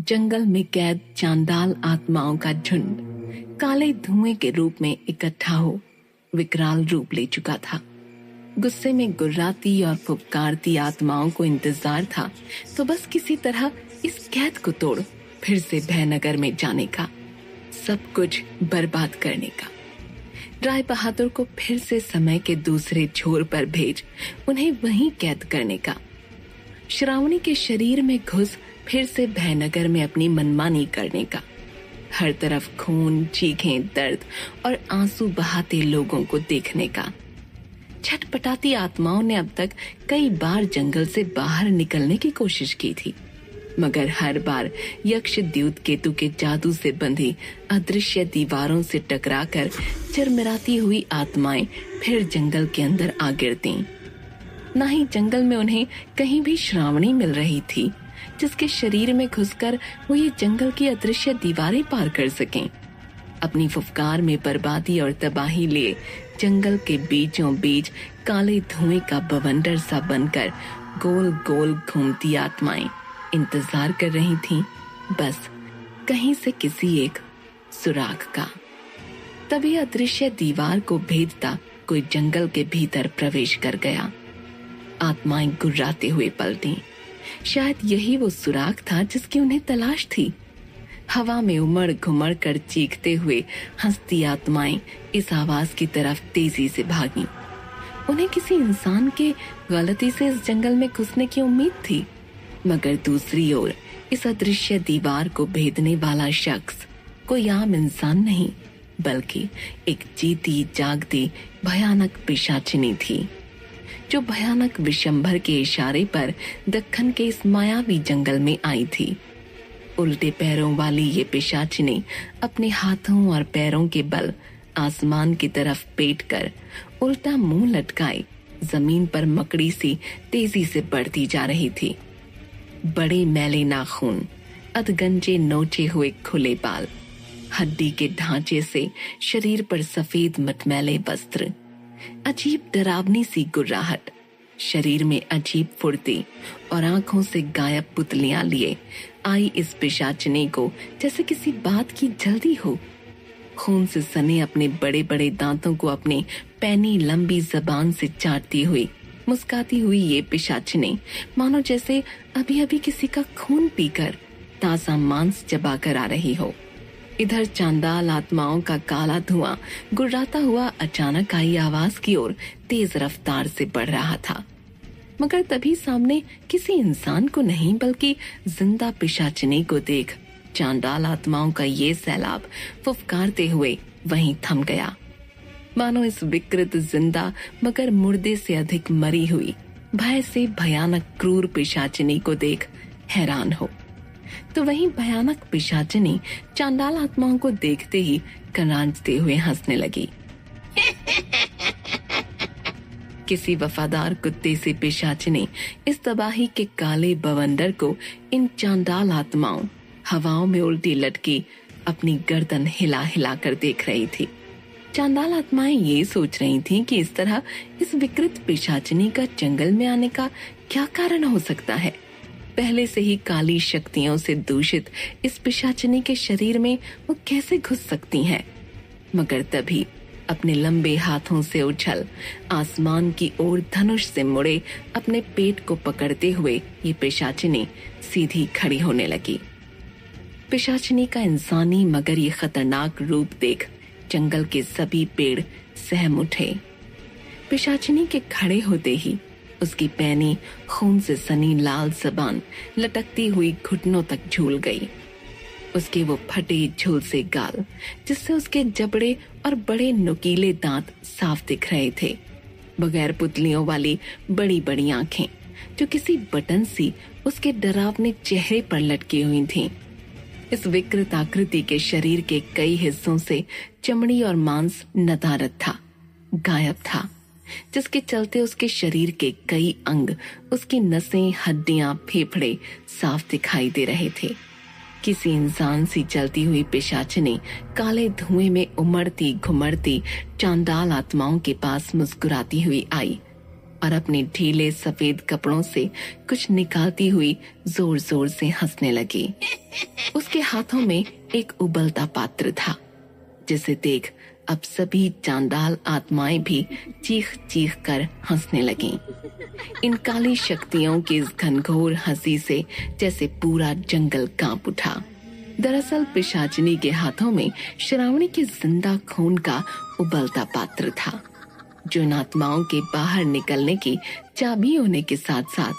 जंगल में कैद चांडाल आत्माओं का झुंड काले धुएं के रूप में इकट्ठा हो विकराल रूप ले चुका था। गुस्से में गुर्राती और फुफकारती आत्माओं को इंतजार था तो बस किसी तरह इस कैद को तोड़ फिर से भयनगर में जाने का, सब कुछ बर्बाद करने का। राय बहादुर को फिर से समय के दूसरे छोर पर भेज उन्हें वहीं कैद करने का, श्रावणी के शरीर में घुस फिर से भयनगर में अपनी मनमानी करने का, हर तरफ खून, चीखें, दर्द और आंसू बहाते लोगों को देखने का। छटपटाती आत्माओं ने अब तक कई बार जंगल से बाहर निकलने की कोशिश की थी, मगर हर बार यक्ष द्यूत केतु के जादू से बंधी अदृश्य दीवारों से टकराकर चिरमिराती हुई आत्माएं फिर जंगल के अंदर आ गिरती। न ही जंगल में उन्हें कहीं भी श्रावणी मिल रही थी जिसके शरीर में घुसकर वो ये जंगल की अदृश्य दीवारें पार कर सकें। अपनी फुफकार में बर्बादी और तबाही लिए जंगल के बीचों बीच काले धुएं का बवंडर सा बनकर गोल गोल घूमती आत्माएं इंतजार कर रही थीं, बस कहीं से किसी एक सुराग का। तभी अदृश्य दीवार को भेदता कोई जंगल के भीतर प्रवेश कर गया। आत्माएं गुर्राते हुए पलटी। शायद यही वो सुराग था जिसकी उन्हें तलाश थी। हवा में उमड़ घुमड़ कर चीखते हुए हंसती आत्माएं इस आवाज की तरफ तेजी से भागी। उन्हें किसी इंसान के गलती से इस जंगल में घुसने की उम्मीद थी, मगर दूसरी ओर इस अदृश्य दीवार को भेदने वाला शख्स कोई आम इंसान नहीं बल्कि एक जीती जागती भयानक पिशाचिनी थी, जो भयानक विशंभर के इशारे पर दक्खन के इस मायावी जंगल में आई थी। उल्टे पैरों वाली ये पिशाचिनी अपने हाथों और पैरों के बल आसमान की तरफ पेट कर उल्टा मुंह लटकाए जमीन पर मकड़ी सी तेजी से बढ़ती जा रही थी। बड़े मैले नाखून, अधगंजे नोचे हुए खुले बाल, हड्डी के ढांचे से शरीर पर सफेद मटमैले वस्त्र, अजीब डरावनी सी गुर्राहट, शरीर में अजीब फुर्ती और आंखों से गायब पुतलियां लिए आई इस पिशाचिनी को जैसे किसी बात की जल्दी हो। खून से सने अपने बड़े बड़े दांतों को अपनी पैनी लंबी जबान से चाटती हुई मुस्काती हुई ये पिशाचिनी मानो जैसे अभी अभी किसी का खून पीकर ताजा मांस चबाकर आ रही हो। इधर चांडाल आत्माओं का काला धुआं गुर्राता हुआ अचानक आई आवाज की ओर तेज रफ्तार से बढ़ रहा था, मगर तभी सामने किसी इंसान को नहीं बल्कि जिंदा पिशाचिनी को देख चांडाल आत्माओं का ये सैलाब फुफकारते हुए वहीं थम गया, मानो इस विकृत जिंदा मगर मुर्दे से अधिक मरी हुई भय से भयानक क्रूर पिशाचिनी को देख हैरान हो। तो वहीं भयानक पिशाचिनी चांडाल आत्माओं को देखते ही करांजते हुए हंसने लगी। किसी वफादार कुत्ते से पिशाचिनी इस तबाही के काले बवंडर को इन चांडाल आत्माओं हवाओं में उल्टी लटकी अपनी गर्दन हिला हिला कर देख रही थी। चांडाल आत्माएं ये सोच रही थीं कि इस तरह इस विकृत पिशाचिनी का जंगल में आने का क्या कारण हो सकता है। पहले से ही काली शक्तियों से दूषित इस पिशाचिनी के शरीर में वो कैसे घुस सकती हैं? मगर तभी अपने लंबे हाथों से उछल आसमान की ओर धनुष से मुड़े अपने पेट को पकड़ते हुए ये पिशाचिनी सीधी खड़ी होने लगी। पिशाचिनी का इंसानी मगर ये खतरनाक रूप देख जंगल के सभी पेड़ सहम उठे। पिशाचिनी के खड़े होते ही उसकी पैनी खून से सनी लाल जबान लटकती हुई घुटनों तक झूल गई। उसके वो फटे झुलसे गाल जिससे उसके जबड़े और बड़े नुकीले दांत साफ दिख रहे थे, बगैर पुतलियों वाली बड़ी बड़ी आंखें जो किसी बटन सी उसके डरावने चेहरे पर लटकी हुई थीं। इस विकृत आकृति के शरीर के कई हिस्सों से चमड़ी और मांस नदारद था, गायब था, जिसके चलते उसके शरीर के कई अंग, उसकी नसें, हड्डियां, फेफड़े साफ दिखाई दे रहे थे। किसी इंसान सी चलती हुई पिशाचिनी काले धुएं में उमड़ती घुमड़ती चांडाल आत्माओं के पास मुस्कुराती हुई आई। और अपने ढीले सफेद कपड़ों से कुछ निकालती हुई जोर जोर से हंसने लगी। उसके हाथों में एक उबलता पात्र था, जिसे देख अब सभी चांडाल आत्माएं भी चीख चीख कर हंसने लगीं। इन काली शक्तियों की इस घनघोर हंसी से जैसे पूरा जंगल कांप उठा। दरअसल पिशाचिनी के हाथों में श्रावणी के जिंदा खून का उबलता पात्र था, जो इन आत्माओं के बाहर निकलने की चाबी होने के साथ साथ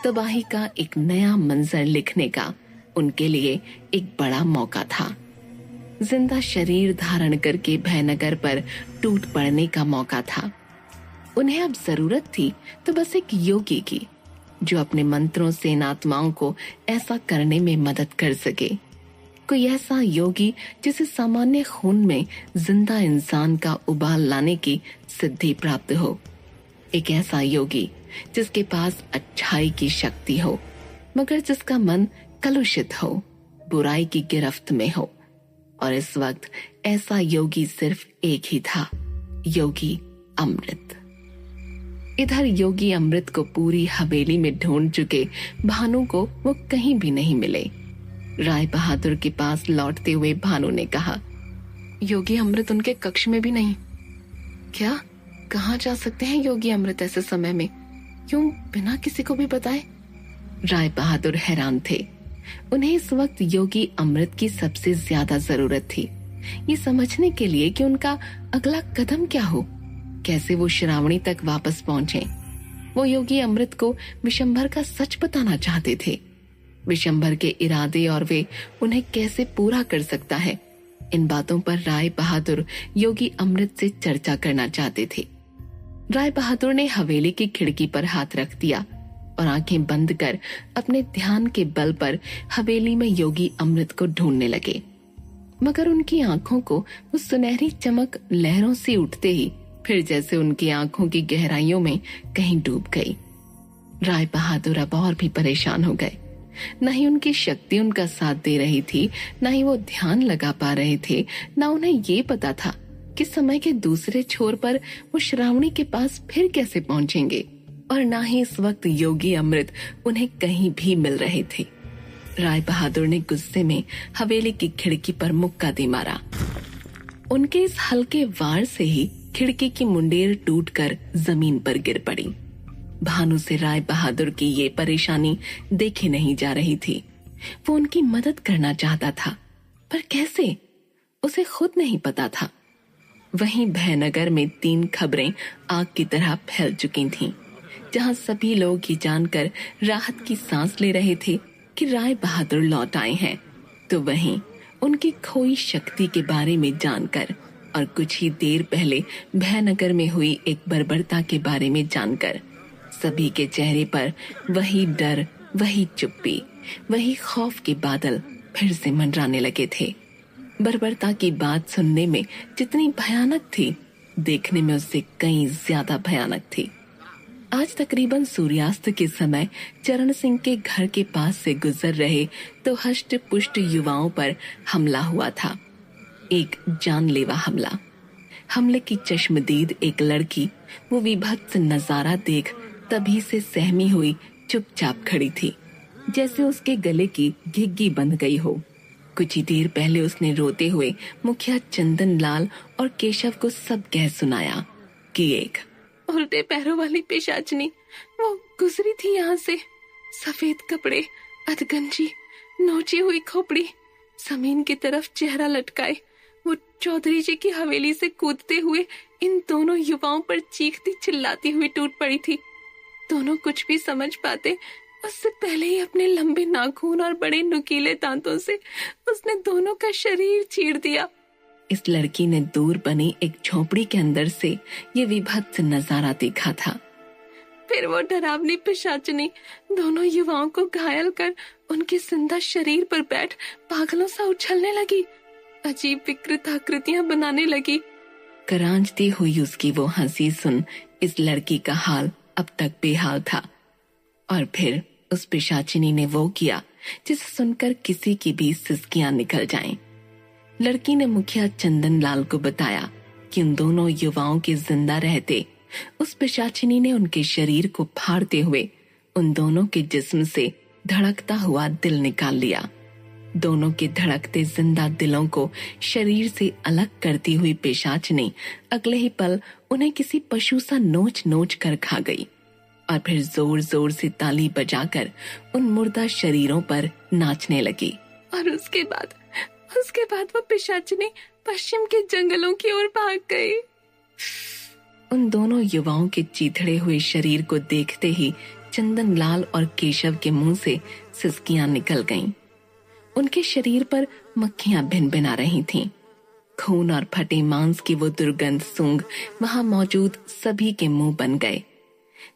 तबाही का एक नया मंजर लिखने का उनके लिए एक बड़ा मौका था। जिंदा शरीर धारण करके भयनगर पर टूट पड़ने का मौका था। उन्हें अब जरूरत थी तो बस एक योगी की, जो अपने मंत्रों से इन आत्माओं को ऐसा करने में मदद कर सके। कोई ऐसा योगी जिसे सामान्य खून में जिंदा इंसान का उबाल लाने की सिद्धि प्राप्त हो। एक ऐसा योगी जिसके पास अच्छाई की शक्ति हो, मगर जिसका मन कलुषित हो, बुराई की गिरफ्त में हो। और इस वक्त ऐसा योगी सिर्फ एक ही था, योगी अमृत। इधर योगी अमृत को पूरी हवेली में ढूंढ चुके भानु को वो कहीं भी नहीं मिले। राय बहादुर के पास लौटते हुए भानु ने कहा, योगी अमृत उनके कक्ष में भी नहीं। क्या? कहाँ जा सकते हैं योगी अमृत ऐसे समय में, क्यों बिना किसी को भी बताए? राय बहादुर हैरान थे। उन्हें इस वक्त योगी अमृत की सबसे ज्यादा जरूरत थी, ये समझने के लिए कि उनका अगला कदम क्या हो, कैसे वो श्रावणी तक वापस पहुंचे। वो योगी अमृत को विशंभर का सच बताना चाहते थे, विशंभर के इरादे और वे उन्हें कैसे पूरा कर सकता है। इन बातों पर राय बहादुर योगी अमृत से चर्चा करना चाहते थे। राय बहादुर ने हवेली की खिड़की पर हाथ रख दिया और आंखें बंद कर अपने ध्यान के बल पर हवेली में योगी अमृत को ढूंढने लगे। मगर उनकी आंखों को वो सुनहरी चमक लहरों से उठते ही फिर जैसे उनकी आंखों की गहराइयों में कहीं डूब गई। राय बहादुर अब और भी परेशान हो गए। न ही उनकी शक्ति उनका साथ दे रही थी, न ही वो ध्यान लगा पा रहे थे, न उन्हें ये पता था कि समय के दूसरे छोर पर वो श्रावणी के पास फिर कैसे पहुंचेंगे, और ना ही इस वक्त योगी अमृत उन्हें कहीं भी मिल रहे थे। राय बहादुर ने गुस्से में हवेली की खिड़की पर मुक्का दे मारा। उनके इस हल्के वार से ही खिड़की की मुंडेर टूटकर जमीन पर गिर पड़ी। भानु से राय बहादुर की ये परेशानी देखी नहीं जा रही थी। वो उनकी मदद करना चाहता था, पर कैसे, उसे खुद नहीं पता था। वहीं भयनगर में 3 खबरें आग की तरह फैल चुकी थीं, जहां सभी लोग ये जानकर राहत की सांस ले रहे थे कि राय बहादुर लौट आए हैं, तो वहीं उनकी खोई शक्ति के बारे में जानकर और कुछ ही देर पहले भयनगर में हुई एक बर्बरता के बारे में जानकर सभी के चेहरे पर वही डर, वही चुप्पी, वही खौफ के बादल फिर से मंडराने लगे थे। बर्बरता की बात सुनने में जितनी भयानक थी, देखने में उससे कहीं ज्यादा भयानक थी। आज तकरीबन सूर्यास्त के समय चरण सिंह के घर के पास से गुजर रहे तो हष्ट पुष्ट युवाओं पर हमला हुआ था, एक जानलेवा हमला। हमले की चश्मदीद एक लड़की वो विभत्स नजारा देख तभी से सहमी हुई चुपचाप खड़ी थी, जैसे उसके गले की घिग्गी बंध गई हो। कुछ ही देर पहले उसने रोते हुए मुखिया चंदन लाल और केशव को सब कह सुनाया कि एक उल्टे पैरों वाली पिशाचनी वो गुजरी थी यहाँ से, सफेद कपड़े, अधगंजी, नोची हुई खोपड़ी, जमीन की तरफ चेहरा लटकाए वो चौधरी जी की हवेली से कूदते हुए इन दोनों युवाओं पर चीखती चिल्लाती हुई टूट पड़ी थी। दोनों कुछ भी समझ पाते उससे पहले ही अपने लंबे नाखून और बड़े नुकीले दांतों से उसने दोनों का शरीर चीर दिया। इस लड़की ने दूर बनी एक झोपड़ी के अंदर से ये विभत्स नजारा देखा था। फिर वो डरावनी पिशाचनी दोनों युवाओं को घायल कर उनके जिंदा शरीर पर बैठ पागलों सा उछलने लगी, अजीब विकृत आकृतियां बनाने लगी। करांजती हुई उसकी वो हंसी सुन इस लड़की का हाल अब तक बेहाल था। और फिर उस पिशाचिनी ने वो किया जिसे सुनकर किसी की भी सिसकियां निकल जाएं। लड़की ने मुखिया चंदन लाल को बताया कि उन दोनों युवाओं के जिंदा रहते उस पिशाचिनी ने उनके शरीर को फाड़ते हुए उन दोनों के जिस्म से धड़कता हुआ दिल निकाल लिया। दोनों के धड़कते जिंदा दिलों को शरीर से अलग करती हुई पिशाचिनी अगले ही पल उन्हें किसी पशु सा नोच नोच कर खा गई और फिर जोर जोर से ताली बजाकर उन मुर्दा शरीरों पर नाचने लगी। और उसके बाद वो पिशाचिनी पश्चिम के जंगलों की ओर भाग गई। उन दोनों युवाओं के चीथड़े हुए शरीर को देखते ही चंदन लाल और केशव के मुंह से सिसकियां निकल गईं। उनके शरीर पर मक्खियां भिनभिना रही थीं। खून और फटे मांस की वो दुर्गंध सूंघ वहां मौजूद सभी के मुंह बन गए।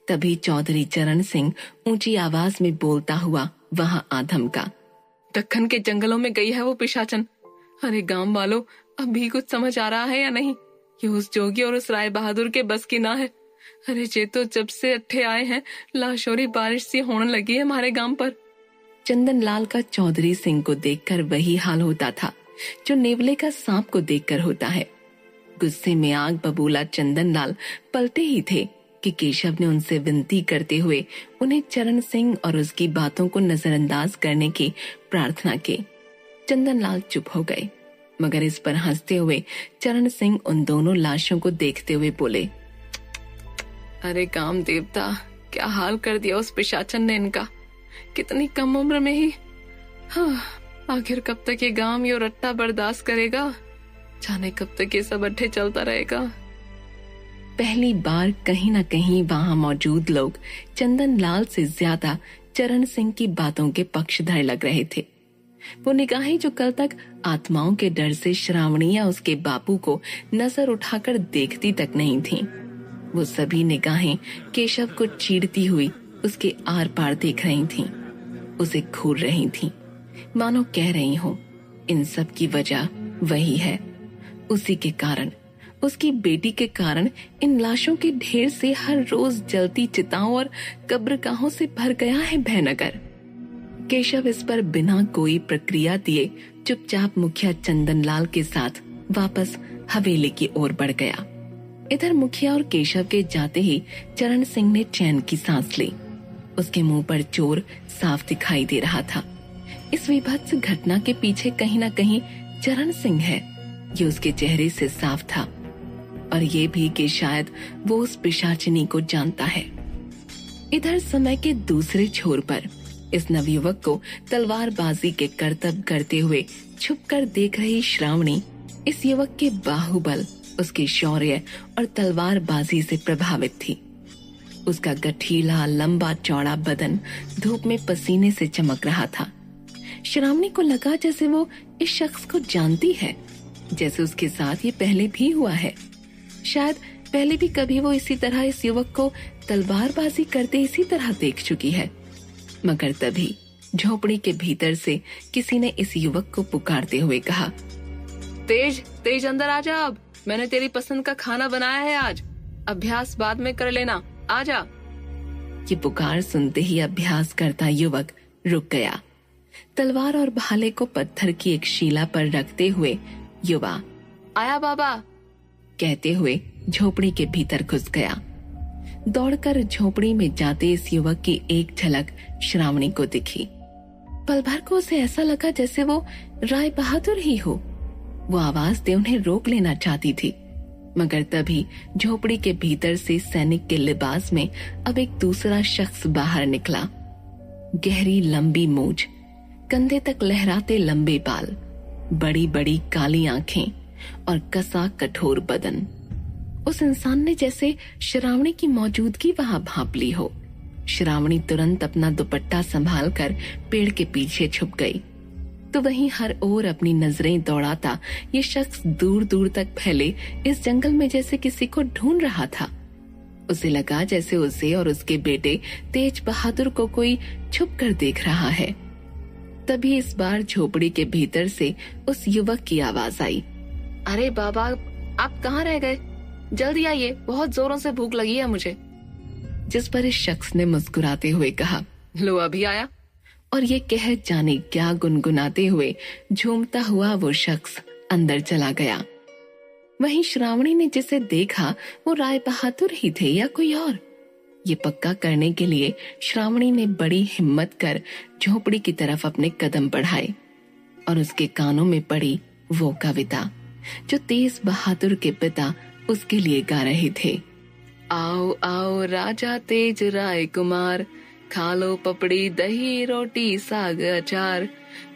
तभी चौधरी चरण सिंह ऊंची आवाज में बोलता हुआ वहां आ धमका, दक्कन के जंगलों में गई है वो पिशाचन। अरे गांव वालों, अब भी कुछ समझ आ रहा है या नहीं? ये उस जोगी और उस राय बहादुर के बस की ना है। अरे जे तो जब से अट्ठे आए हैं लाशोरी बारिश सी होने लगी है हमारे गांव पर। चंदन लाल का चौधरी सिंह को देखकर वही हाल होता था जो नेवले का सांप को देखकर होता है। गुस्से में आग बबूला चंदन लाल पलटे ही थे कि केशव ने उनसे विनती करते हुए उन्हें चरण सिंह और उसकी बातों को नजरअंदाज करने की प्रार्थना की। चंदन लाल चुप हो गए, मगर इस पर हंसते हुए चरण सिंह उन दोनों लाशों को देखते हुए बोले, अरे काम देवता, क्या हाल कर दिया उस पिशाचन ने इनका। कितनी कम उम्र में ही। हाँ, आखिर कब तक ये गांव ये रट्टा बर्दाश्त करेगा? जाने कब तक ये सब अट्ठे चलता रहेगा। पहली बार कहीं न कहीं वहां मौजूद लोग चंदन लाल से ज्यादा चरण सिंह की बातों के पक्षधर लग रहे थे। वो निगाहें जो कल तक आत्माओं के डर से श्रावणी या उसके बापू को नजर उठाकर देखती तक नहीं थीं, वो सभी निगाहें केशव को चीरती हुई उसके आर पार देख रही थीं, उसे घूर रही थीं, मानो कह रही हो इन सब की वजह वही है। उसी के कारण, उसकी बेटी के कारण इन लाशों के ढेर से हर रोज जलती चिताओं और कब्रगाहों से भर गया है भयनगर। केशव इस पर बिना कोई प्रक्रिया दिए चुपचाप मुखिया चंदन लाल के साथ वापस हवेली की ओर बढ़ गया। इधर मुखिया और केशव के जाते ही चरण सिंह ने चैन की सांस ली। उसके मुंह पर चोर साफ दिखाई दे रहा था। इस विभत्स घटना के पीछे कहीं न कहीं चरण सिंह है, ये उसके चेहरे से साफ था, और ये भी कि शायद वो उस पिशाचिनी को जानता है। इधर समय के दूसरे छोर पर इस नवयुवक को तलवारबाजी के करतब करते हुए छुपकर देख रही श्रावणी इस युवक के बाहुबल, उसके शौर्य और तलवारबाजी से प्रभावित थी। उसका गठीला लंबा चौड़ा बदन धूप में पसीने से चमक रहा था। श्रावणी को लगा जैसे वो इस शख्स को जानती है, जैसे उसके साथ ये पहले भी हुआ है। शायद पहले भी कभी वो इसी तरह इस युवक को तलवारबाजी करते इसी तरह देख चुकी है। मगर तभी झोपड़ी के भीतर से किसी ने इस युवक को पुकारते हुए कहा, तेज तेज अंदर आ जा, अब मैंने तेरी पसंद का खाना बनाया है आज, अभ्यास बाद में कर लेना, आ जा। ये पुकार सुनते ही अभ्यास करता युवक रुक गया। तलवार और भाले को पत्थर की एक शिला पर रखते हुए युवा आया बाबा कहते हुए झोपड़ी के भीतर घुस गया। दौड़कर झोपड़ी में जाते इस युवक की एक झलक श्रावणी को दिखी। पल भर को उसे ऐसा लगा जैसे वो राय बहादुर ही हो। वो आवाज दे उन्हें रोक लेना चाहती थी, मगर तभी झोपड़ी के भीतर से सैनिक के लिबास में अब एक दूसरा शख्स बाहर निकला। गहरी लंबी मूंछ, कंधे तक लहराते लंबे बाल, बड़ी बड़ी काली आंखें और कसा कठोर बदन। उस इंसान ने जैसे श्रावणी की मौजूदगी वहां भांप ली हो। श्रावणी तुरंत अपना दुपट्टा संभालकर पेड़ के पीछे छुप गई, तो वहीं हर ओर अपनी नजरें दौड़ाता ये शख्स दूर दूर तक फैले इस जंगल में जैसे किसी को ढूंढ रहा था। उसे लगा जैसे उसे और उसके बेटे तेज बहादुर को कोई छुप कर देख रहा है। तभी इस बार झोपड़ी के भीतर से उस युवक की आवाज आई, अरे बाबा, आप कहाँ रह गए? जल्दी आइए, बहुत जोरों से भूख लगी है मुझे। जिस पर इस शख्स ने मुस्कुराते हुए कहा, लो अभी आया। और ये कह जाने क्या गुनगुनाते हुए झूमता हुआ वो शख्स अंदर चला गया। वहीं श्रावणी ने जिसे देखा वो राय बहादुर ही थे या कोई और। ये पक्का करने के लिए श्रावणी ने बड़ी हिम्मत कर झोपड़ी की तरफ अपने कदम बढ़ाए और उसके कानों में पड़ी वो कविता जो तेज बहादुर के पिता उसके लिए गा रहे थे। आओ आओ राजा तेज राय कुमार, खा लो पपड़ी दही रोटी साग अचार,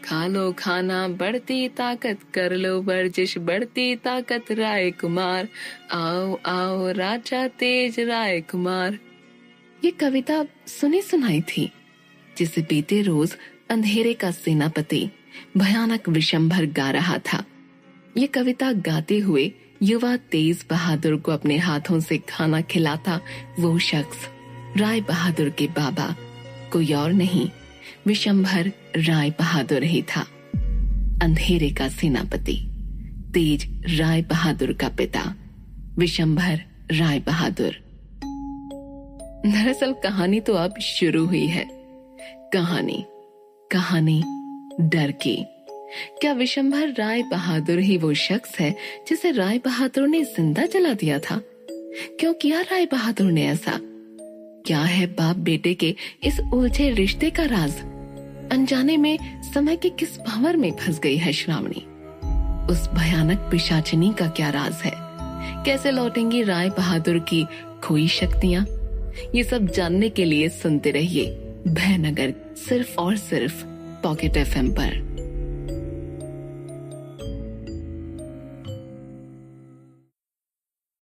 खा लो खाना बढ़ती ताकत, कर लो वर्जिश बढ़ती ताकत राय कुमार, आओ आओ राजा तेज राय कुमार। ये कविता सुनी सुनाई थी जिसे बीते रोज अंधेरे का सेनापति भयानक विशंभर गा रहा था। ये कविता गाते हुए युवा तेज बहादुर को अपने हाथों से खाना खिलाता वो शख्स राय बहादुर के बाबा कोई और नहीं, विशंभर राय बहादुर ही था। अंधेरे का सेनापति, तेज राय बहादुर का पिता, विशंभर राय बहादुर। दरअसल कहानी तो अब शुरू हुई है। कहानी डर की। क्या विशंभर राय बहादुर ही वो शख्स है जिसे राय बहादुर ने जिंदा जला दिया था? क्यों किया राय बहादुर ने ऐसा? क्या है बाप बेटे के इस उलझे रिश्ते का राज? अनजाने में समय के किस भंवर में फंस गई है श्रावणी? उस भयानक पिशाचिनी का क्या राज है? कैसे लौटेंगी राय बहादुर की खोई शक्तियां? ये सब जानने के लिए सुनते रहिए भयनगर, सिर्फ और सिर्फ पॉकेट FM पर।